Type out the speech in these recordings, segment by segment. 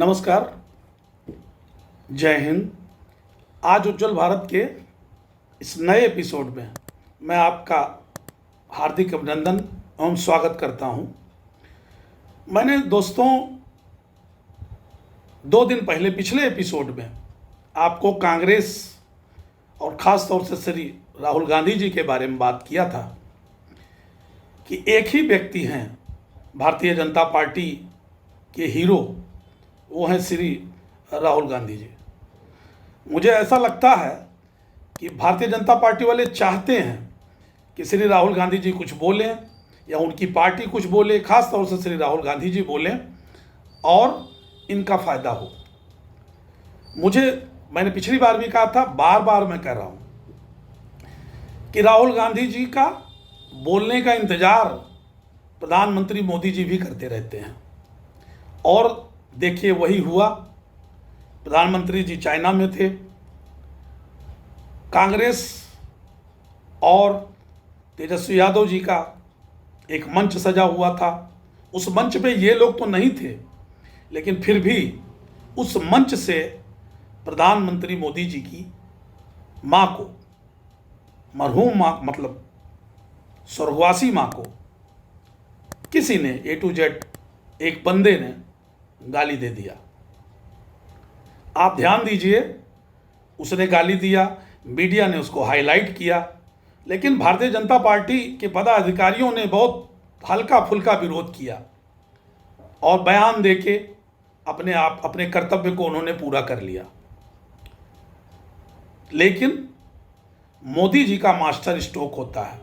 नमस्कार, जय हिंद। आज उज्जवल भारत के इस नए एपिसोड में मैं आपका हार्दिक अभिनंदन एवं स्वागत करता हूं। मैंने दोस्तों 2 दिन पहले पिछले एपिसोड में आपको कांग्रेस और ख़ास तौर से श्री राहुल गांधी जी के बारे में बात किया था कि एक ही व्यक्ति हैं भारतीय जनता पार्टी के हीरो, वो हैं श्री राहुल गांधी जी। मुझे ऐसा लगता है कि भारतीय जनता पार्टी वाले चाहते हैं कि श्री राहुल गांधी जी कुछ बोलें या उनकी पार्टी कुछ बोले, खास तौर से श्री राहुल गांधी जी बोलें और इनका फ़ायदा हो। मैंने पिछली बार भी कहा था, बार बार मैं कह रहा हूँ कि राहुल गांधी जी का बोलने का इंतज़ार प्रधानमंत्री मोदी जी भी करते रहते हैं और देखिए वही हुआ। प्रधानमंत्री जी चाइना में थे, कांग्रेस और तेजस्वी यादव जी का एक मंच सजा हुआ था। उस मंच पे ये लोग तो नहीं थे, लेकिन फिर भी उस मंच से प्रधानमंत्री मोदी जी की माँ को, मरहूम माँ मतलब स्वर्गवासी माँ को, किसी ने A to Z एक बंदे ने गाली दे दिया। आप ध्यान दीजिए, उसने गाली दिया, मीडिया ने उसको हाईलाइट किया, लेकिन भारतीय जनता पार्टी के पदाधिकारियों ने बहुत हल्का फुल्का विरोध किया और बयान देके अपने कर्तव्य को उन्होंने पूरा कर लिया। लेकिन मोदी जी का मास्टर स्ट्रोक होता है।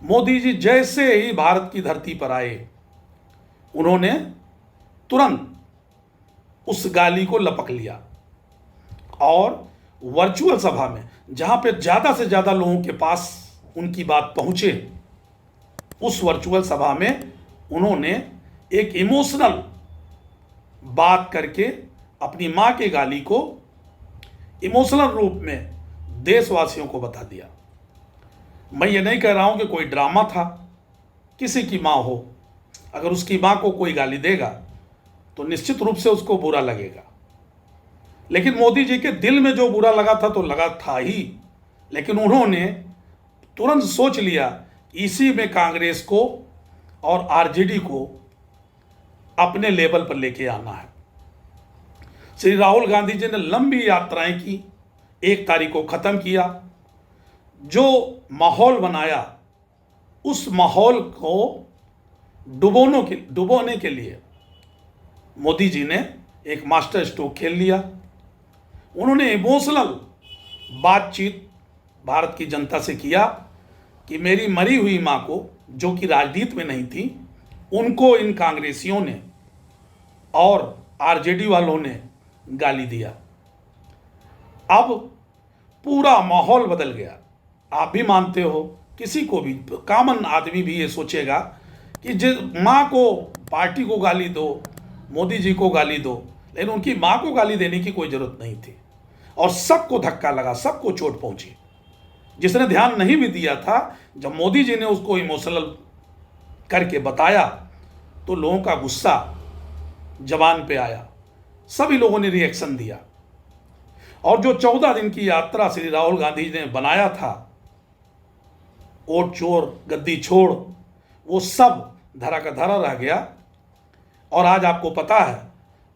मोदी जी जैसे ही भारत की धरती पर आए, उन्होंने तुरंत उस गाली को लपक लिया और वर्चुअल सभा में, जहां पे ज़्यादा से ज़्यादा लोगों के पास उनकी बात पहुंचे, उस वर्चुअल सभा में उन्होंने एक इमोशनल बात करके अपनी मां के गाली को इमोशनल रूप में देशवासियों को बता दिया। मैं ये नहीं कह रहा हूं कि कोई ड्रामा था, किसी की मां हो, अगर उसकी मां को कोई गाली देगा तो निश्चित रूप से उसको बुरा लगेगा। लेकिन मोदी जी के दिल में जो बुरा लगा था तो लगा था ही, लेकिन उन्होंने तुरंत सोच लिया इसी में कांग्रेस को और आरजेडी को अपने लेवल पर लेके आना है। श्री राहुल गांधी जी ने लंबी यात्राएं की, 1 तारीख को ख़त्म किया। जो माहौल बनाया, उस माहौल को डुबोने के लिए मोदी जी ने एक मास्टर स्ट्रोक खेल लिया। उन्होंने इमोशनल बातचीत भारत की जनता से किया कि मेरी मरी हुई मां को, जो कि राजनीति में नहीं थी, उनको इन कांग्रेसियों ने और आरजेडी वालों ने गाली दिया। अब पूरा माहौल बदल गया। आप भी मानते हो, किसी को भी, कॉमन आदमी भी ये सोचेगा कि जिस माँ को, पार्टी को गाली दो, मोदी जी को गाली दो, लेकिन उनकी माँ को गाली देने की कोई ज़रूरत नहीं थी और सबको धक्का लगा, सबको चोट पहुंची। जिसने ध्यान नहीं भी दिया था, जब मोदी जी ने उसको इमोशनल करके बताया तो लोगों का गुस्सा जबान पे आया, सभी लोगों ने रिएक्शन दिया। और जो 14 दिन की यात्रा श्री राहुल गांधी जी ने बनाया था, वोट चोर गद्दी छोड़, वो सब धरा का धरा रह गया। और आज आपको पता है,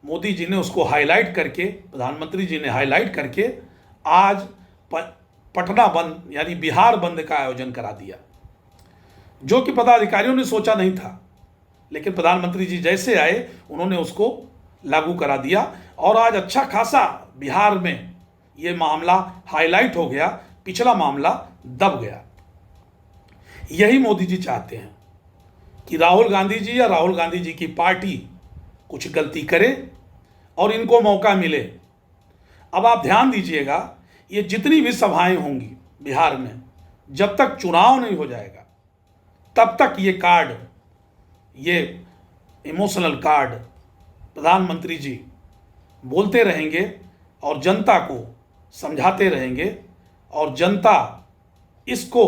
मोदी जी ने उसको हाईलाइट करके, प्रधानमंत्री जी ने हाईलाइट करके आज पटना बंद यानी बिहार बंद का आयोजन करा दिया, जो कि पदाधिकारियों ने सोचा नहीं था, लेकिन प्रधानमंत्री जी जैसे आए उन्होंने उसको लागू करा दिया और आज अच्छा खासा बिहार में ये मामला हाईलाइट हो गया, पिछला मामला दब गया। यही मोदी जी चाहते हैं कि राहुल गांधी जी या राहुल गांधी जी की पार्टी कुछ गलती करे और इनको मौका मिले। अब आप ध्यान दीजिएगा, ये जितनी भी सभाएं होंगी बिहार में, जब तक चुनाव नहीं हो जाएगा तब तक ये कार्ड, ये इमोशनल कार्ड प्रधानमंत्री जी बोलते रहेंगे और जनता को समझाते रहेंगे और जनता इसको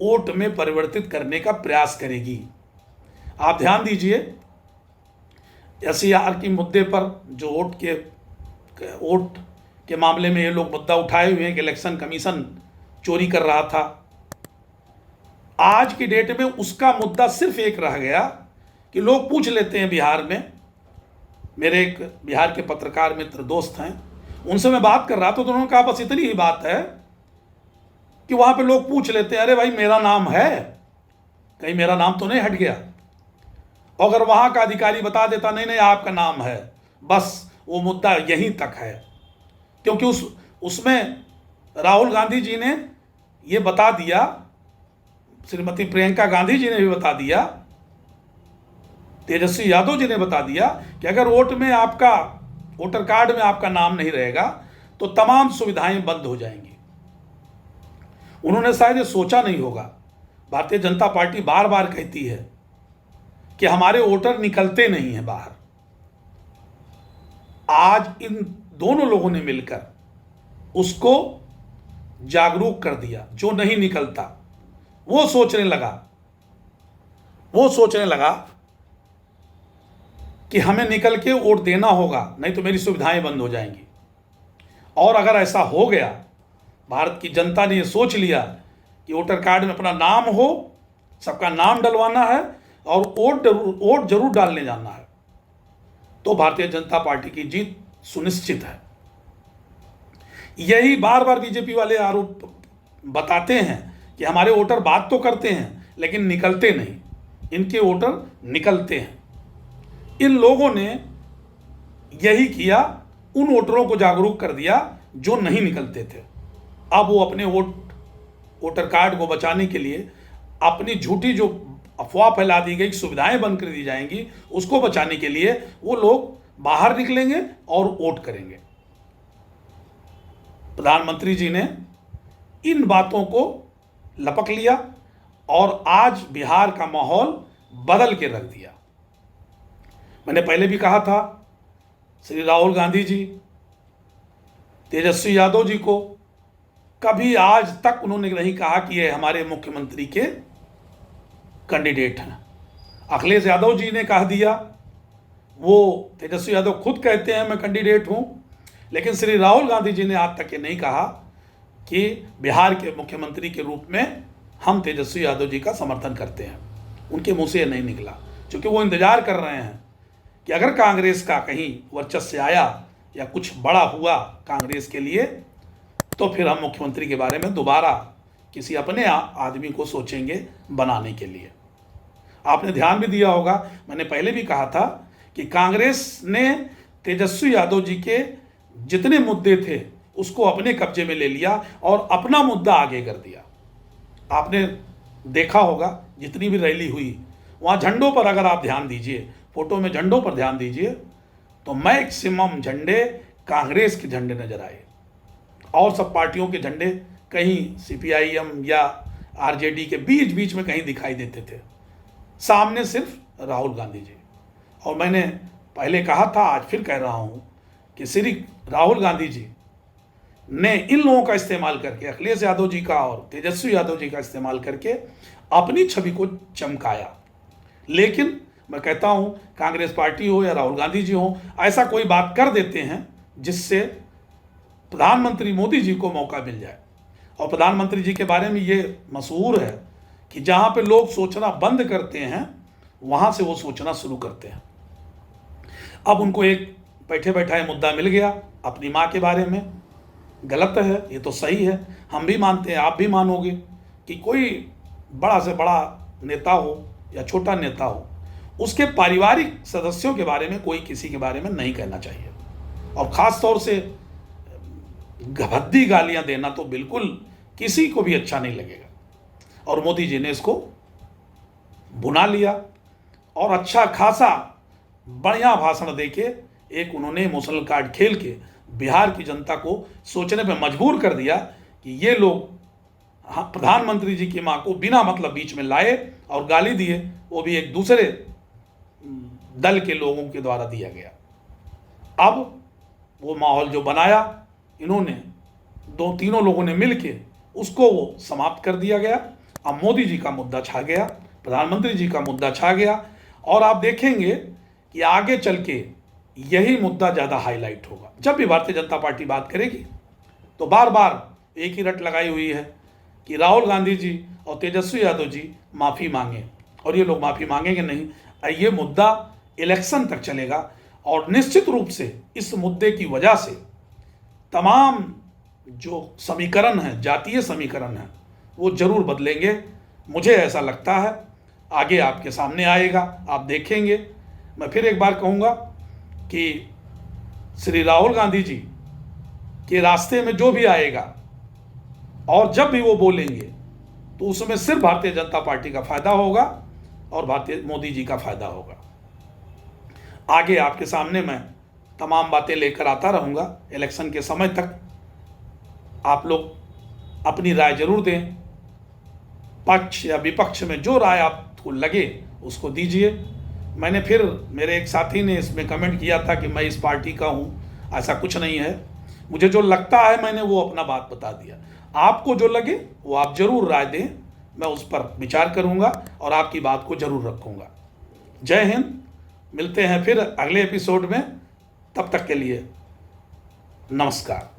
वोट में परिवर्तित करने का प्रयास करेगी। आप ध्यान दीजिए, SCR की मुद्दे पर जो वोट के मामले में ये लोग मुद्दा उठाए हुए हैं कि इलेक्शन कमीशन चोरी कर रहा था, आज की डेट में उसका मुद्दा सिर्फ एक रह गया कि लोग पूछ लेते हैं बिहार में। मेरे एक बिहार के पत्रकार मित्र दोस्त हैं, उनसे मैं बात कर रहा था तो उन्होंने कहा बस इतनी ही बात है कि वहां पे लोग पूछ लेते हैं अरे भाई मेरा नाम है, कहीं मेरा नाम तो नहीं हट गया। अगर वहां का अधिकारी बता देता नहीं नहीं आपका नाम है, बस वो मुद्दा यहीं तक है। क्योंकि उसमें राहुल गांधी जी ने ये बता दिया, श्रीमती प्रियंका गांधी जी ने भी बता दिया, तेजस्वी यादव जी ने बता दिया कि अगर वोटर कार्ड में आपका नाम नहीं रहेगा तो तमाम सुविधाएं बंद हो जाएंगी। उन्होंने शायद ये सोचा नहीं होगा। भारतीय जनता पार्टी बार बार कहती है कि हमारे वोटर निकलते नहीं हैं बाहर। आज इन दोनों लोगों ने मिलकर उसको जागरूक कर दिया। जो नहीं निकलता वो सोचने लगा कि हमें निकल के वोट देना होगा, नहीं तो मेरी सुविधाएं बंद हो जाएंगी। और अगर ऐसा हो गया, भारत की जनता ने ये सोच लिया कि वोटर कार्ड में अपना नाम हो, सबका नाम डलवाना है और वोट जरूर डालने जाना है, तो भारतीय जनता पार्टी की जीत सुनिश्चित है। यही बार बार बीजेपी वाले आरोप बताते हैं कि हमारे वोटर बात तो करते हैं लेकिन निकलते नहीं। इनके वोटर निकलते हैं। इन लोगों ने यही किया, उन वोटरों को जागरूक कर दिया जो नहीं निकलते थे। अब वो अपने वोटर कार्ड को बचाने के लिए अपनी झूठी जो अफवाह फैला दी गई, सुविधाएं बंद कर दी जाएंगी, उसको बचाने के लिए वो लोग बाहर निकलेंगे और वोट करेंगे। प्रधानमंत्री जी ने इन बातों को लपक लिया और आज बिहार का माहौल बदल के रख दिया। मैंने पहले भी कहा था, श्री राहुल गांधी जी, तेजस्वी यादव जी को कभी आज तक उन्होंने नहीं कहा कि ये हमारे मुख्यमंत्री के कैंडिडेट हैं। अखिलेश यादव जी ने कह दिया, वो तेजस्वी यादव खुद कहते हैं मैं कैंडिडेट हूं, लेकिन श्री राहुल गांधी जी ने आज तक ये नहीं कहा कि बिहार के मुख्यमंत्री के रूप में हम तेजस्वी यादव जी का समर्थन करते हैं। उनके मुंह से ये नहीं निकला, क्योंकि वो इंतजार कर रहे हैं कि अगर कांग्रेस का कहीं वर्चस्व आया या कुछ बड़ा हुआ कांग्रेस के लिए, तो फिर हम मुख्यमंत्री के बारे में दोबारा किसी अपने आदमी को सोचेंगे बनाने के लिए। आपने ध्यान भी दिया होगा, मैंने पहले भी कहा था कि कांग्रेस ने तेजस्वी यादव जी के जितने मुद्दे थे उसको अपने कब्जे में ले लिया और अपना मुद्दा आगे कर दिया। आपने देखा होगा जितनी भी रैली हुई, वहाँ झंडों पर अगर आप ध्यान दीजिए, फोटो में झंडों पर ध्यान दीजिए, तो मैक्सिमम झंडे कांग्रेस के झंडे नजर आए और सब पार्टियों के झंडे कहीं CPIM या RJD के बीच बीच में कहीं दिखाई देते थे। सामने सिर्फ राहुल गांधी जी। और मैंने पहले कहा था, आज फिर कह रहा हूं कि श्री राहुल गांधी जी ने इन लोगों का इस्तेमाल करके, अखिलेश यादव जी का और तेजस्वी यादव जी का इस्तेमाल करके अपनी छवि को चमकाया। लेकिन मैं कहता हूं, कांग्रेस पार्टी हो या राहुल गांधी जी हो, ऐसा कोई बात कर देते हैं जिससे प्रधानमंत्री मोदी जी को मौका मिल जाए। और प्रधानमंत्री जी के बारे में ये मशहूर है कि जहां पे लोग सोचना बंद करते हैं, वहां से वो सोचना शुरू करते हैं। अब उनको एक बैठे बैठाए मुद्दा मिल गया अपनी माँ के बारे में। गलत है, ये तो सही है, हम भी मानते हैं, आप भी मानोगे कि कोई बड़ा से बड़ा नेता हो या छोटा नेता हो, उसके पारिवारिक सदस्यों के बारे में कोई किसी के बारे में नहीं कहना चाहिए। और ख़ास तौर से भद्दी गालियां देना तो बिल्कुल किसी को भी अच्छा नहीं लगेगा। और मोदी जी ने इसको भुना लिया और अच्छा खासा बढ़िया भाषण देके एक उन्होंने इमोशनल कार्ड खेल के बिहार की जनता को सोचने पर मजबूर कर दिया कि ये लोग प्रधानमंत्री जी की मां को बिना मतलब बीच में लाए और गाली दिए, वो भी एक दूसरे दल के लोगों के द्वारा दिया गया। अब वो माहौल जो बनाया इन्होंने, तीनों लोगों ने मिलके, उसको वो समाप्त कर दिया गया। अब मोदी जी का मुद्दा छा गया, प्रधानमंत्री जी का मुद्दा छा गया। और आप देखेंगे कि आगे चल के यही मुद्दा ज़्यादा हाईलाइट होगा। जब भी भारतीय जनता पार्टी बात करेगी तो बार बार एक ही रट लगाई हुई है कि राहुल गांधी जी और तेजस्वी यादव जी माफ़ी मांगे, और ये लोग माफ़ी मांगेंगे नहीं। ये मुद्दा इलेक्शन तक चलेगा और निश्चित रूप से इस मुद्दे की वजह से तमाम जो समीकरण हैं, जातीय समीकरण हैं, वो जरूर बदलेंगे। मुझे ऐसा लगता है, आगे आपके सामने आएगा, आप देखेंगे। मैं फिर एक बार कहूँगा कि श्री राहुल गांधी जी के रास्ते में जो भी आएगा और जब भी वो बोलेंगे तो उसमें सिर्फ भारतीय जनता पार्टी का फायदा होगा और भारतीय मोदी जी का फायदा होगा। आगे आपके सामने मैं तमाम बातें लेकर आता रहूँगा। इलेक्शन के समय तक आप लोग अपनी राय जरूर दें, पक्ष या विपक्ष में जो राय आपको लगे उसको दीजिए। मैंने फिर, मेरे एक साथी ने इसमें कमेंट किया था कि मैं इस पार्टी का हूँ, ऐसा कुछ नहीं है। मुझे जो लगता है मैंने वो अपना बात बता दिया। आपको जो लगे वो आप जरूर राय दें, मैं उस पर विचार करूँगा और आपकी बात को जरूर रखूँगा। जय हिंद। मिलते हैं फिर अगले एपिसोड में, तब तक के लिए नमस्कार।